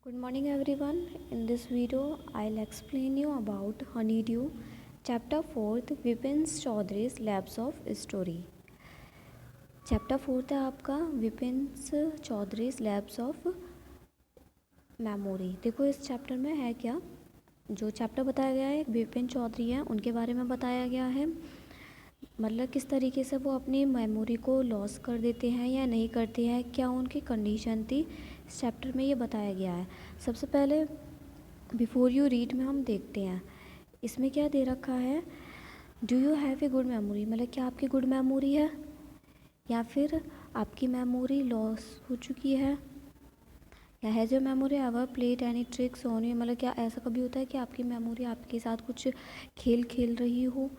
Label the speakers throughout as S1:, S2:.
S1: Good morning everyone. In this video, I'll explain you about Honeydew, Chapter 4th, Vipin Chaudhry's Labs of Story. Chapter 4th है आपका Vipin Chaudhary's labs of memory. देखो इस chapter में है क्या, जो चैप्टर बताया गया है विपिन चौधरी हैं उनके बारे में बताया गया है। मतलब किस तरीके से वो अपनी मेमोरी को लॉस कर देते हैं या नहीं करते हैं, क्या उनकी कंडीशन थी, इस चैप्टर में ये बताया गया है। सबसे पहले बिफोर यू रीड में हम देखते हैं इसमें क्या दे रखा है। Do you have a good memory, मतलब क्या आपकी गुड मेमोरी है या फिर आपकी मेमोरी लॉस हो चुकी है। या has your memory ever played any tricks on you, मतलब क्या ऐसा कभी होता है कि आपकी मेमोरी आपके साथ कुछ खेल खेल रही हो।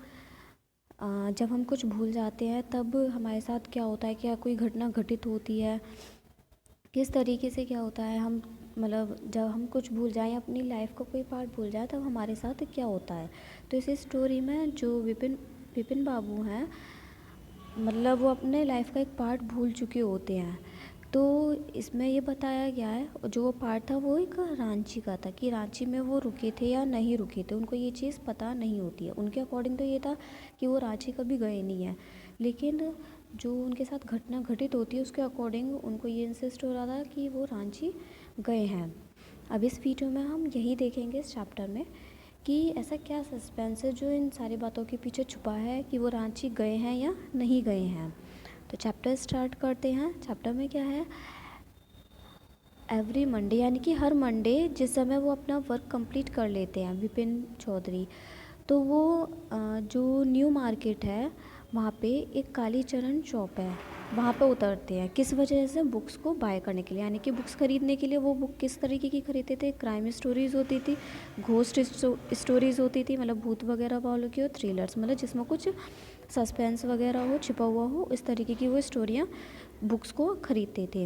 S1: जब हम कुछ भूल जाते हैं तब हमारे साथ क्या होता है, क्या कोई घटना घटित होती है, किस तरीके से क्या होता है। हम मतलब जब हम कुछ भूल जाएं, अपनी लाइफ का कोई पार्ट भूल जाए तब हमारे साथ क्या होता है। तो इस स्टोरी में जो विपिन विपिन बाबू हैं, मतलब वो अपने लाइफ का एक पार्ट भूल चुके होते हैं। तो इसमें ये बताया गया है जो वो पार्ट था वो एक रांची का था, कि रांची में वो रुके थे या नहीं रुके थे, उनको ये चीज़ पता नहीं होती है। उनके अकॉर्डिंग तो ये था कि वो रांची कभी गए नहीं हैं, लेकिन जो उनके साथ घटना घटित होती है उसके अकॉर्डिंग उनको ये इंसिस्ट हो रहा था कि वो रांची गए हैं। अब इस वीडियो में हम यही देखेंगे इस चैप्टर में कि ऐसा क्या सस्पेंस है जो इन सारी बातों के पीछे छुपा है कि वो रांची गए हैं या नहीं गए हैं। तो चैप्टर स्टार्ट करते हैं। चैप्टर में क्या है, एवरी मंडे यानी कि हर मंडे जिस समय वो अपना वर्क कंप्लीट कर लेते हैं विपिन चौधरी, तो वो जो न्यू मार्केट है वहाँ पे एक कालीचरण शॉप है, वहाँ पे उतरते हैं। किस वजह से, बुक्स को बाय करने के लिए, यानी कि बुक्स ख़रीदने के लिए। वो बुक किस तरीके की खरीदते थे, क्राइम स्टोरीज़ होती थी, घोस्ट स्टोरीज़ होती थी, मतलब भूत वगैरह वालों की, और थ्रिलर्स मतलब जिसमें कुछ सस्पेंस वगैरह हो, छिपा हुआ हो, इस तरीके की वो स्टोरियाँ बुक्स को ख़रीदते थे।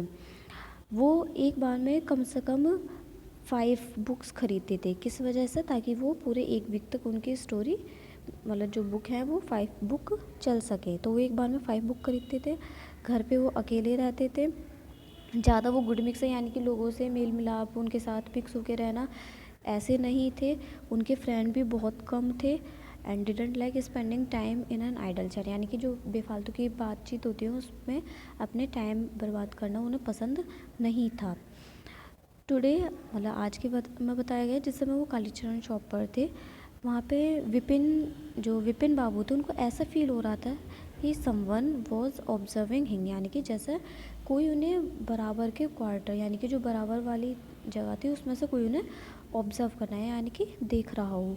S1: वो एक बार में कम से कम 5 बुक्स खरीदते थे। किस वजह से, ताकि वो पूरे एक वीक तक उनकी स्टोरी मतलब जो बुक है वो 5 बुक चल सके। तो वो एक बार में 5 बुक खरीदते थे। घर पे वो अकेले रहते थे, ज़्यादा वो गुड मिक्स है, यानी कि लोगों से मेल मिलाप, उनके साथ मिक्स होके रहना ऐसे नहीं थे। उनके फ्रेंड भी बहुत कम थे। And didn't like spending time in an idle chat, यानी कि जो बेफालतू की बातचीत होती है उसमें अपने टाइम बर्बाद करना उन्हें पसंद नहीं था। टुडे मतलब आज के में बताया गया जिस समय वो कालीचरण शॉप पर थे, वहाँ पे जो विपिन बाबू थे उनको ऐसा फील हो रहा था कि समवन वॉज ऑब्जर्विंग हिम, यानी कि जैसे कोई उन्हें बराबर के क्वार्टर, यानी कि जो बराबर वाली जगह थी उसमें से कोई उन्हें ऑब्जर्व करना है, यानी कि देख रहा हो।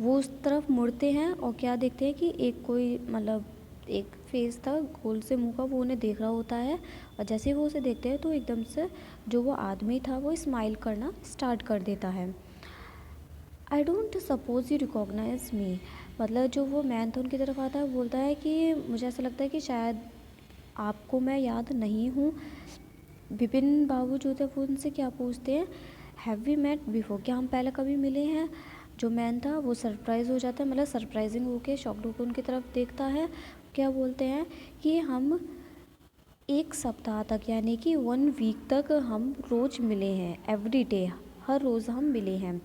S1: वो उस तरफ मुड़ते हैं और क्या देखते हैं कि एक कोई मतलब एक फेस था गोल से मुंह का, वो उन्हें देख रहा होता है। और जैसे ही वो उसे देखते हैं तो एकदम से जो वो आदमी था वो स्माइल करना स्टार्ट कर देता है। I don't suppose you recognise me, मतलब जो वो मैन था उनकी तरफ आता है, बोलता है कि मुझे ऐसा लगता है कि शायद आपको मैं याद नहीं हूँ। विपिन बाबू जो थे वो उनसे क्या पूछते हैं, हैव वी मेट बिफोर, क्या हम पहले कभी मिले हैं। जो मैन था वो सरप्राइज़ हो जाता है, मतलब सरप्राइजिंग होके शॉक्ड होकर उनकी तरफ देखता है। क्या बोलते हैं कि हम एक सप्ताह तक, यानी कि 1 वीक तक हम रोज़ मिले हैं, एवरी डे, हर रोज़ हम मिले हैं।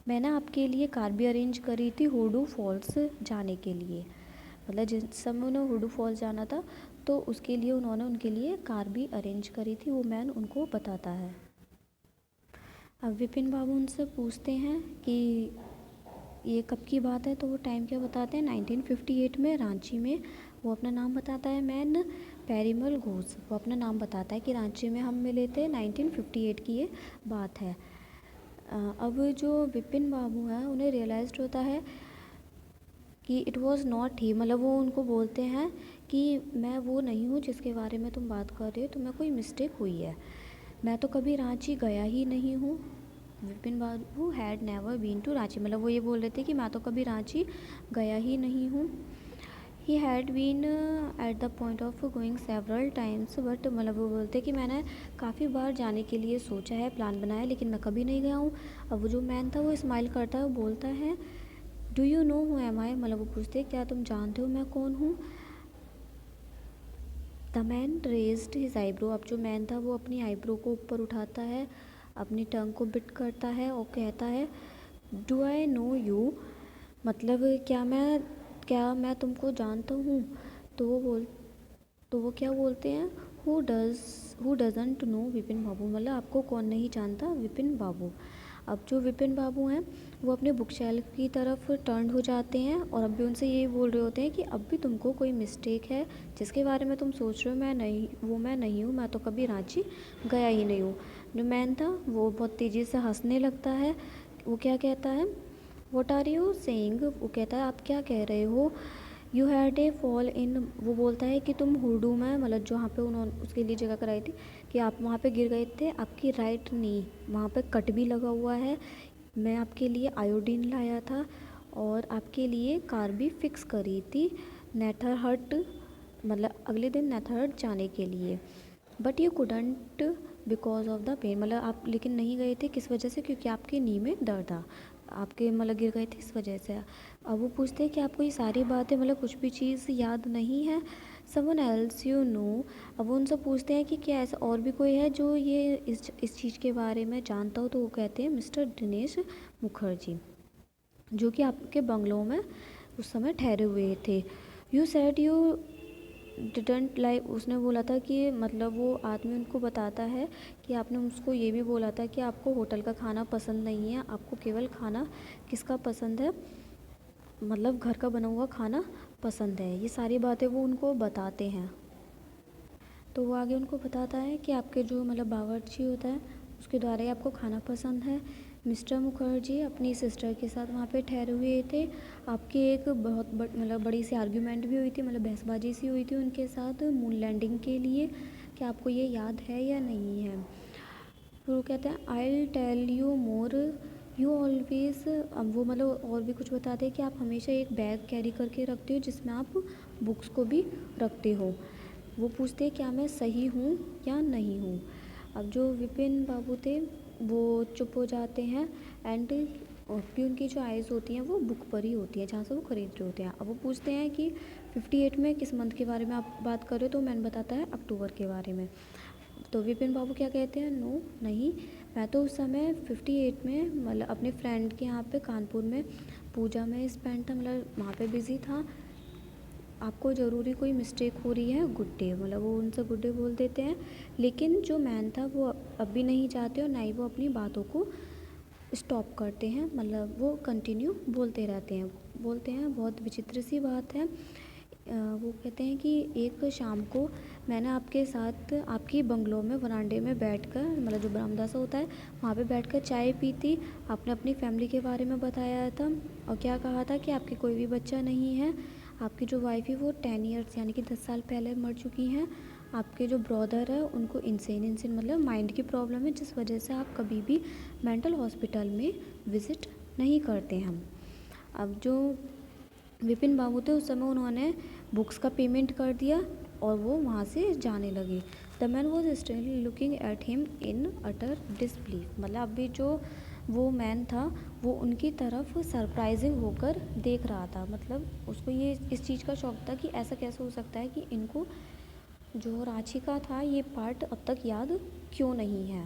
S1: मैंने आपके लिए कार भी अरेंज करी थी हुडू फॉल्स जाने के लिए, मतलब जिस समय उन्हें हुडू फॉल्स जाना था तो उसके लिए उन्होंने उनके लिए कार भी अरेंज करी थी, वो मैन उनको बताता है। अब विपिन बाबू उनसे पूछते हैं कि ये कब की बात है, तो वो टाइम क्या बताते हैं, 1958 में रांची में। वो अपना नाम बताता है, मैन पेरीमल घोष, वो अपना नाम बताता है कि रांची में हम मिले थे, 1958 की ये बात है। अब जो विपिन बाबू हैं उन्हें रियलाइज्ड होता है कि इट वॉज़ नॉट ही, मतलब वो उनको बोलते हैं कि मैं वो नहीं हूँ जिसके बारे में तुम बात कर रहे हो, तुम्हें कोई मिस्टेक हुई है, मैं तो कभी रांची गया ही नहीं हूँ। Vipin Babu had never been to Ranchi, मतलब वो ये बोल रहे थे कि मैं तो कभी रांची गया ही नहीं हूँ। He had been at the point of going several times, but मतलब वो बोलते कि मैंने काफ़ी बार जाने के लिए सोचा है, प्लान बनाया है, लेकिन मैं कभी नहीं गया हूँ। अब वो जो मैन था वो स्माइल करता है, वो बोलता है do you know who am I, मतलब वो पूछते क्या तुम जानते हो मैं कौन हूँ। The man raised his eyebrow, अब जो मैन था वो अपनी आईब्रो को ऊपर उठाता है, अपनी टंग को बिट करता है और कहता है, डू आई नो यू, मतलब क्या मैं तुमको जानता हूँ। तो वो बोल तो वो क्या बोलते हैं, हु डजंट नो विपिन बाबू, मतलब आपको कौन नहीं जानता विपिन बाबू। अब जो विपिन बाबू हैं वो अपने बुक शेल्फ की तरफ टर्न हो जाते हैं और अब भी उनसे यही बोल रहे होते हैं कि अब भी तुमको कोई मिस्टेक है, जिसके बारे में तुम सोच रहे हो मैं नहीं हूँ, मैं तो कभी रांची गया ही नहीं हूँ। जो मैन था वो बहुत तेज़ी से हंसने लगता है। वो क्या कहता है, व्हाट आर यू सेइंग, वो कहता है आप क्या कह रहे हो। You had a fall in, वो बोलता है कि तुम हुडू में, मतलब जहाँ पे उन्होंने उसके लिए जगह कराई थी, कि आप वहाँ पे गिर गए थे, आपकी राइट नी वहाँ पे कट भी लगा हुआ है, मैं आपके लिए आयोडीन लाया था और आपके लिए कार भी फिक्स करी थी नेथरहट, मतलब अगले दिन नेथरहट जाने के लिए, but you couldn't because of the pain, मतलब आप लेकिन नहीं गए थे किस वजह से, क्योंकि आपके नी में दर्द था, आपके मतलब गिर गए थे इस वजह से। अब वो पूछते हैं कि आपको ये सारी बातें, मतलब कुछ भी चीज़ याद नहीं है, समवन एल्स यू नो। अब वो उनसे पूछते हैं कि क्या ऐसा और भी कोई है जो ये इस चीज़ के बारे में जानता हो। तो वो कहते हैं मिस्टर दिनेश मुखर्जी, जो कि आपके बंगलों में उस समय ठहरे हुए थे। You said you didn't like, उसने बोला था कि मतलब वो आदमी उनको बताता है कि आपने उसको ये भी बोला था कि आपको होटल का खाना पसंद नहीं है, आपको केवल खाना किसका पसंद है, मतलब घर का बना हुआ खाना पसंद है। ये सारी बातें वो उनको बताते हैं। तो वो आगे उनको बताता है कि आपके जो मतलब बावर्ची होता है उसके द्वारा ही आपको खाना पसंद है। मिस्टर मुखर्जी अपनी सिस्टर के साथ वहाँ पे ठहरे हुए थे, आपकी एक बहुत मतलब बड़ी सी आर्ग्यूमेंट भी हुई थी, मतलब बहसबाजी सी हुई थी उनके साथ मून लैंडिंग के लिए, कि आपको ये याद है या नहीं है। फिर वो कहते हैं I tell you more, you always, अब वो मतलब और भी कुछ बताते हैं कि आप हमेशा एक बैग कैरी करके रखते हो जिसमें आप बुक्स को भी रखते हो। वो पूछते हैं क्या मैं सही हूँ या नहीं हूँ। अब जो विपिन बाबू थे वो चुप हो जाते हैं एंड भी उनकी जो आइज़ होती हैं वो बुक पर ही होती हैं जहाँ से वो खरीद रहे होते हैं। अब वो पूछते हैं कि 58 में किस मंथ के बारे में आप बात कर रहे हो, तो मैंने बताता है अक्टूबर के बारे में। तो विपिन बाबू क्या कहते हैं, नो नहीं, मैं तो उस समय 58 में मतलब अपने फ्रेंड के यहाँ पे कानपुर में पूजा में स्पेंड था, मतलब वहाँ पे बिज़ी था, आपको ज़रूरी कोई मिस्टेक हो रही है, गुड डे, मतलब वो उनसे गुड डे बोल देते हैं। लेकिन जो मैन था वो अब भी नहीं चाहते और ना ही वो अपनी बातों को स्टॉप करते हैं, मतलब वो कंटिन्यू बोलते हैं बहुत विचित्र सी बात है। वो कहते हैं कि एक शाम को मैंने आपके साथ आपकी बंगलो में वरांडे में बैठकर, मतलब जो बरामदा सा होता है वहाँ पे बैठकर चाय पी थी, आपने अपनी फैमिली के बारे में बताया था और क्या कहा था कि आपके कोई भी बच्चा नहीं है, आपकी जो वाइफ है वो 10 ईयर्स यानी कि 10 साल पहले मर चुकी हैं, आपके जो ब्रदर है उनको इंसेन मतलब माइंड की प्रॉब्लम है, जिस वजह से आप कभी भी मेंटल हॉस्पिटल में विज़िट नहीं करते हैं। अब जो विपिन बाबू थे उस समय उन्होंने बुक्स का पेमेंट कर दिया और वो वहाँ से जाने लगे। The man was still looking at him in utter disbelief, मतलब अभी जो वो मैन था वो उनकी तरफ सरप्राइजिंग होकर देख रहा था, मतलब उसको ये इस चीज़ का शौक था कि ऐसा कैसे हो सकता है कि इनको जो रांची का था ये पार्ट अब तक याद क्यों नहीं है।